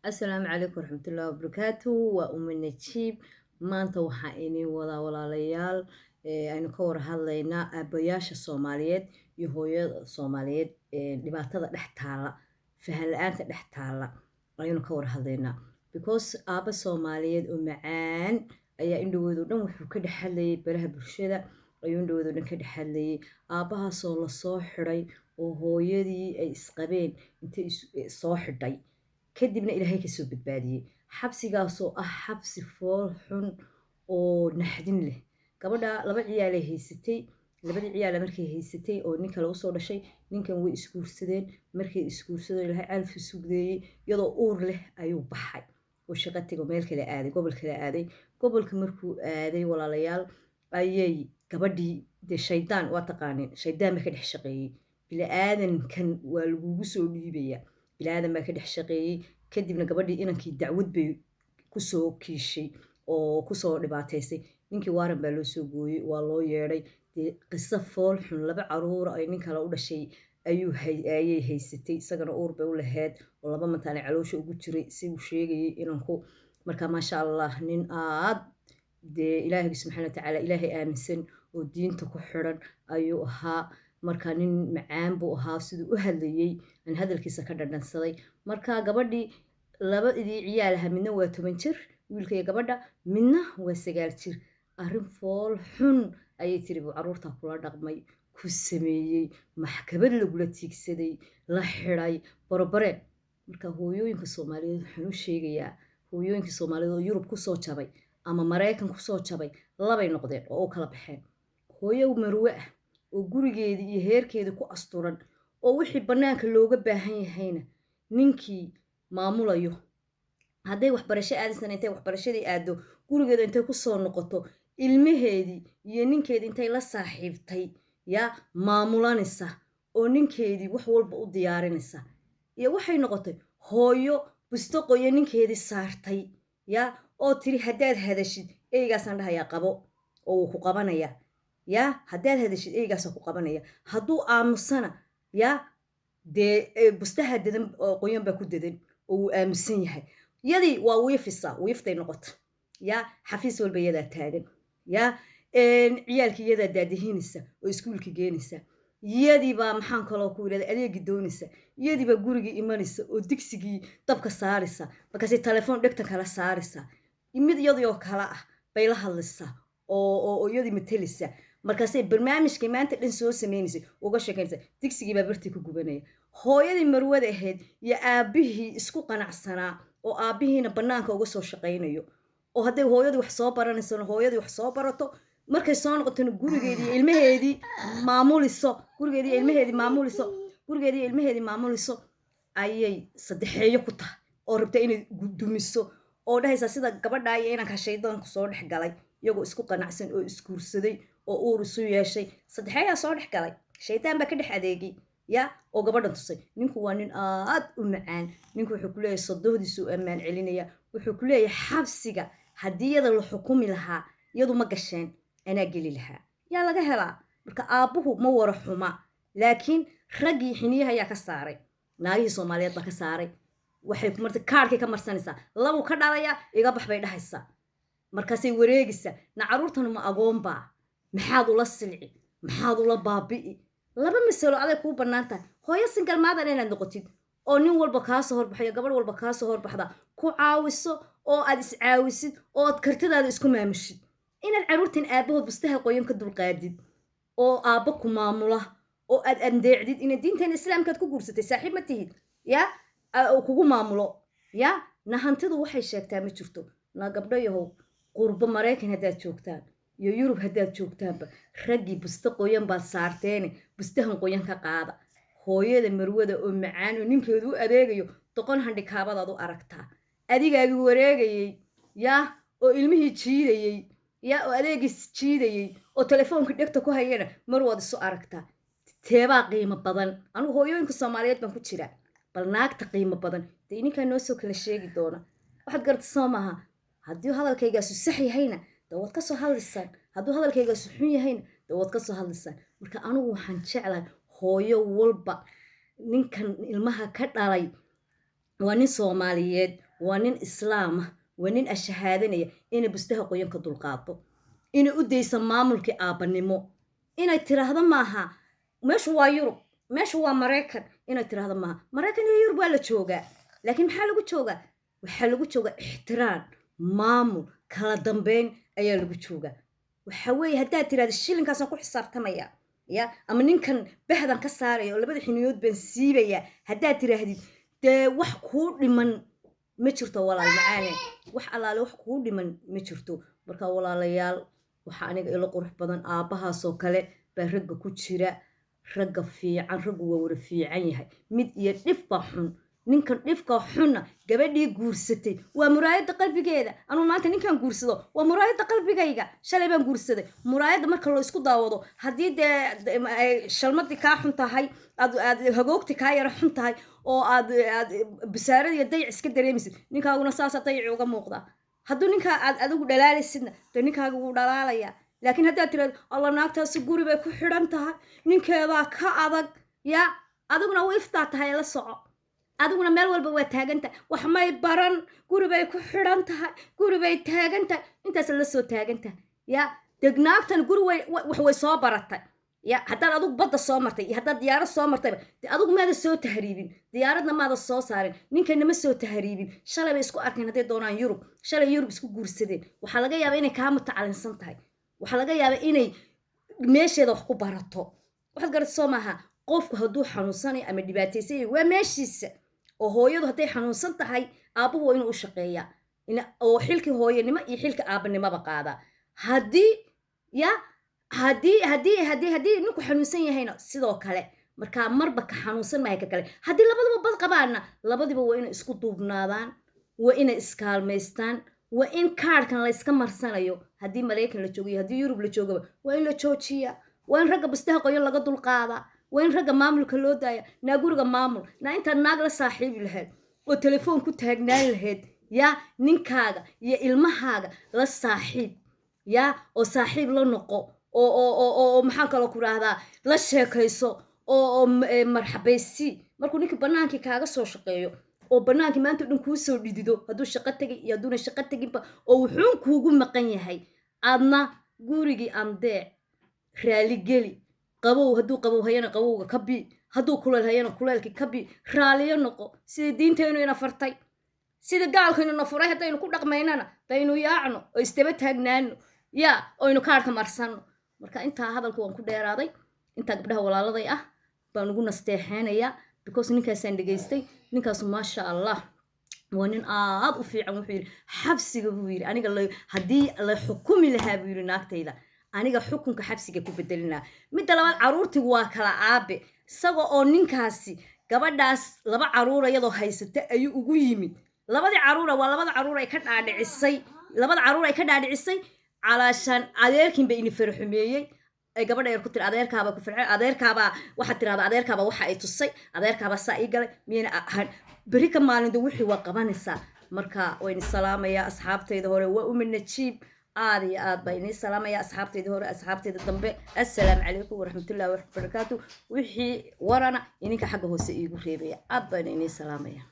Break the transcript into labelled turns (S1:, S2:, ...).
S1: Asalaamu calaykum waraxmatullaahi wabarakaatu. Waa Umu Najiib. Maanta waxaa inii wadaa walaalayaal aynu ka war hadlaynaa aabbayaasha Soomaaliyeed iyo hooyada Soomaaliyeed dhibaatada dhex taala, fahan la'aanta dhex taala ayaynu ka war hadlaynaa. Because aabba Soomaaliyeed oo macaan ayaa indhowooda dhan wuxuu ka dhex hadlayay baraha bulshada ayuu indhowooda dhan ka dhex hadlayay. Aabbahaasoo la soo xidhay oo hooyadii ay isqabeen intay soo xidhay kadibna ilaahay ka soo badbaadiyey. Xabsigaasoo ah xabsi fool xun oo naxdin leh. Gabadha laba ciyaal ay haysatay, labadii ciyaal markay haysatay oo ninka lagu soo dhashay, ninkan way isguursadeen. Markay isguursadeen ilaahay calfi sugdeeyey iyadoo uur leh ayuu baxay oo shaqo tago meel kale aaday, gobol kale aaday. Gobolka markuu aaday walaalayaal ayay gabadhii de shaydaan waa taqaaniin, shaydaan baa ka dhex shaqeeyey. Bila'aadankan waa lagugu soo dhiibayaa. bilaadan baa ka dhex shaqeeyey kadibna gabadhii inankii dacwad bay kusoo kiishay oo kusoo dhibaataysay. Ninkii waaran baa loo soo gooyey, waa loo yeedhay. dee qiso fool xun, laba caruura ay nin kale u dhashay ayay haysatay, isagana uur bay u lahayd oo laba mataane caloosha ugu jiray si uu sheegayay inanku. Marka maasha allah nin aad dee ilaahay subxaana watacaala ilaahay aaminsan oo diinta ku xidhan ayuu ahaa. Marka nin macaan buu ahaa siduu u hadlayay aan hadalkiisa ka dhadhansaday. Marka gabadhii labadii ciyaal ahaa midna waa 10 jir wiilka iyo gabadha, midna waa 9 jir. Arrin fool xun ayay tiri buu caruurta kula dhaqmay, ku sameeyey, maxkamad lagula tiigsaday, la xidhay barbare. Marka hooyooyinka Soomaaliyeed waxaan u sheegayaa hooyooyinka Soomaaliyeed oo Yurub kusoo jabay ama Mareykan kusoo jabay labay noqdeen oo u kala baxeen. Hooyo marwe ah oo gurigeedii iyo heerkeedii ku asturan oo wixii bannaanka looga baahan yahayna ninkii maamulayo. Hadday waxbarasho aadaysan intay waxbarashadii aado gurigeeda intay ku soo noqoto ilmaheedii iyo ninkeedii intay la saaxiibtay yaa maamulanaysa oo ninkeedii wax walba u diyaarinaysa. iyo waxay noqotay hooyo busto qoyo ninkeedii saartay yaa oo tiri haddaad hadashid eygaasaan dhahayaa qabo oo wuu ku qabanaya. yaa haddaad hadashid eygaasa ku qabanaya. Hadduu aamusana yaa dee bustaha dadan oo qoyan baa ku dadan oo wuu aamusan yahay. Yadii waa wiifisa wiiftay noqota. yaa xafiis walba yadaa taagan. yaa ciyaalkii yadaa daadihinaysa oo iskuulka geenaysa. yadii baa maxaan kaloo ku yidhahda adeegi doonaysa. yadii baa gurigii imanaysa oo digsigii dabka saaraysa markaasay telefoon dhegta kala saaraysa. mid iyadii oo kala ah bay la hadlaysaa oo iyadii matalaysa. markaasay barnaamijkii maanta dhan soo sameynaysay uga sheekaynaysa. digsigii baa bartii ku gubanaya. hooyadii marwada ahayd iyo aabbihii isku qanacsanaa oo aabbihiina bannaanka uga soo shaqaynayo. oo hadday hooyadii wax soo baranaysana hooyadii wax soo barato markay soo noqotona gurigeedii iyo ilmaheedii maamuliso gurigeedii iyo ilmaheedii maamuliso ayay saddexeeyo ku tahay oo rabta inay dumiso oo dhahaysa sida gabadhaa iyo inanka shaydaanku soo dhex galay iyagoo isku qanacsan oo isguursaday oo uur isu yeeshay. saddexeeyaa soo dhex galay, shaydaan baa ka dhex adeegay yaa oo gabadhan tusay. ninku waa nin aad u macaan. ninku wuxuu ku leeyahay sodohdiisu ammaan celinaya. wuxuu ku leeyahay xabsiga haddii yada la xukumi lahaa iyadu ma gasheen anaa geli lahaa. yaa laga helaa. marka aabbuhu ma wara xuma laakiin raggii xiniyaha ayaa ka saaray. naagihii Soomaaliyeed baa ka saaray. waxay ku martay kaarkay ka marsanaysaa. labu ka dhalaya iga bax bay dhahaysaa. markaasay wareegaysaa. na caruurtanu ma agoon baa maxaad ula silci maxaad ula baabi'i. laba masalo aday kuu bannaan tahay. hooyo singal maadan inaad noqotid oo nin walba kaa soo horbaxayo gabadh walba kaa soo horbaxda ku caawiso oo aad is caawisid oo aad kartidaada isku maamushid. inaad caruurtan aabbahood bustaha qoyan ka dulqaadid oo aabba ku maamula oo aad andeecdid ina diinteena islaamkaad ku guursatay saaxiib ma tihid yaa kugu maamulo. yaa na hantidu waxay sheegtaa ma jirto. na gabdho yahow qurbo Mareykan haddaad joogtaan iyo Yurub haddaad joogtaanba raggii busta qoyan baad saarteene bustahan qoyan ka qaada. hooyada marwada oo macaan oo ninkeedu u adeegayo doqon handhikaabadaad u aragtaa. adigaagii wareegayey yaa oo ilmihii jiidayey yaa oo adeegii jiidayey oo telefoonka dhegta ku hayana mar waad isu aragtaa. teebaa qiimo badan. anugu hooyooyinka Soomaaliyeed baan ku jira. bal naagta qiimo badan dee ninkaa noo soo kala sheegi doona. waxaad garata soo maaha. haddii hadalkaygaasu sax yahayna dee waad ka soo hadlaysaan. hadduu hadalkaygaasu xun yahayna dee waad ka soo hadlaysaan. marka anigu waxaan jeclahay hooyo walba ninkan ilmaha ka dhalay waa nin Soomaaliyeed ونين إسلام ونين الشهادة إن بستها قيم كدلقاطو إن أديس مامل كأبنمو إن ترى هذا معها مش هو يوروب مش هو أمريكا إن ترى هذا معها أمريكا يوروب ولا تشوجا لكن محلو تشوجا وحلو تشوجا احترام مامو كلا دمبين أيلو تشوجا وحوي هدا ترى الشيلين كاسون كل حصار تمايا يا أما نين بهذا كساري ولا بدي حنيود بنسيبيا هدا ترى هدي wax ku dhiman ma jirto walaal macaan wax alaale wax ku dhiman ma jirto marka walaalayaal waxa aniga ila qurux badan aabahaas oo kale baa ragga ku jira ragga fiican raggu waa wada fiican yahay mid iyo dhifba xun ninkan dhifka xunna gabadhii guursatay waa muraayada qalbigeeda anu maanta ninkan guursado waa muraayada qalbigayga shalay baan guursaday muraayada marka loo isku daawado hadii shalmadii ka xun tahay aad hagoogti ka yara xun tahay oo aad bisaarada iyo dayac iska dareemaysid ninkaaguna saasa dayac uga muuqda hadduu ninka aad adigu dhalaalaysidna ninkaagu wuu dhalaalaya laakiin haddaad tiraado allah naagtaasi guri bay ku xidhan tahay ninkeedaa ka adag yaa adiguna way iftaa tahay la soco adiguna meel walba waa taagantahay wax may baran guri bay ku xidhan tahay guri bay taagantahay intaas la soo taagantahay yaa degnaagtan guri wax way soo baratay يا حتى أدوك بدأ صامرتي حتى ديارة صامرتي أدوك ماذا سوى تهريبين ديارتنا ماذا صارين نين كنا مسوى تهريبين شلا بيسكو أركن هذي دونان يوروب شلا يوروب بيسكو جورسدين وحلاقة يا بيني كام تعلن سنتهاي وحلاقة يا بيني ماشي ذا حكو بارتو واحد قرط صومها قف هدو حنوصاني أما دباتيسي وماشيس وهو يدو هتي حنوصان تهاي أبوه إنه أشقيا إن أو حلك هو ينما يحلك أبني ما بقى هذا هدي يا هدي نكو حنوسن يهينا sidoo kale marka marba ka xanuunsan ma hay kale hadii labadaba bad qabaana labadiba waa in isku duubnaadaan waa in iskaalmeystaan waa in kaarkan la iska marsanayo hadii Mareykan la joogo hadii Yurub la joogo waa in la joojiya waa in ragga bastaha qoyan laga dul qaada waa in ragga maamulka loo daaya na guriga maamul na inta naag la saaxiib lahayd oo telefoon ku taagnaan lahayd ya ninkaaga iyo ilmahaaga la saaxiib ya oo saaxiib la noqo oo maxaan kala ku raahdaa la sheekayso oo marxabaysi markuu ninka banaankii kaaga soo shaqeeyo oo banaankii maanta dhan kuu soo dhidido hadduu shaqo tagay iyo hadduuna shaqo taginba oo wuxuun kuugu maqan yahay aadna gurigii andeec raali geli qabow hadduu qabow hayana qabowga ka bi hadduu kuleel hayana kuleelkii ka bi raaliyo noqo sida diinteenu ina fartay sida gaalkaynu na furay haddaynu ku dhaqmaynana daynu yaacno oo istaba taagnaano yaa oynu kaarka marsano marka inta hadalku waan ku dheeraaday inta gabdhaha walaaladay ah baan ugu nasteexeenaya because ninkaasaan dhageystay ninkaas ma sha Allah waa nin aad u fiican wuxuu yiri xabsiga buu yiri aniga hadii la xukumi lahaa buu yiri naagtayda aniga xukunka xabsiga ku bedelina midda labaad caruurtigu waa kala aabe isaga oo ninkaasi gabadhaas laba caruur iyadoo haysata ayuu ugu yimid labadii caruur waa labada caruur ay ka dhaadhicisay علشان أديركين بيني فرحمية قبل يركض الأديركابا كفرع أديركابا واحد ترى أديركابا واحد يتصي أديركابا سائقة مين بريك ما عنده وحي وقبان الساعة مركا وين السلام يا أصحاب تيدهور ومن الشيب عادي بين السلام يا أصحاب تيدهور أصحاب تيدهور السلام عليكم ورحمة الله وبركاته وحي ورانا إنك حقه سيقول خيبيا بين السلام يا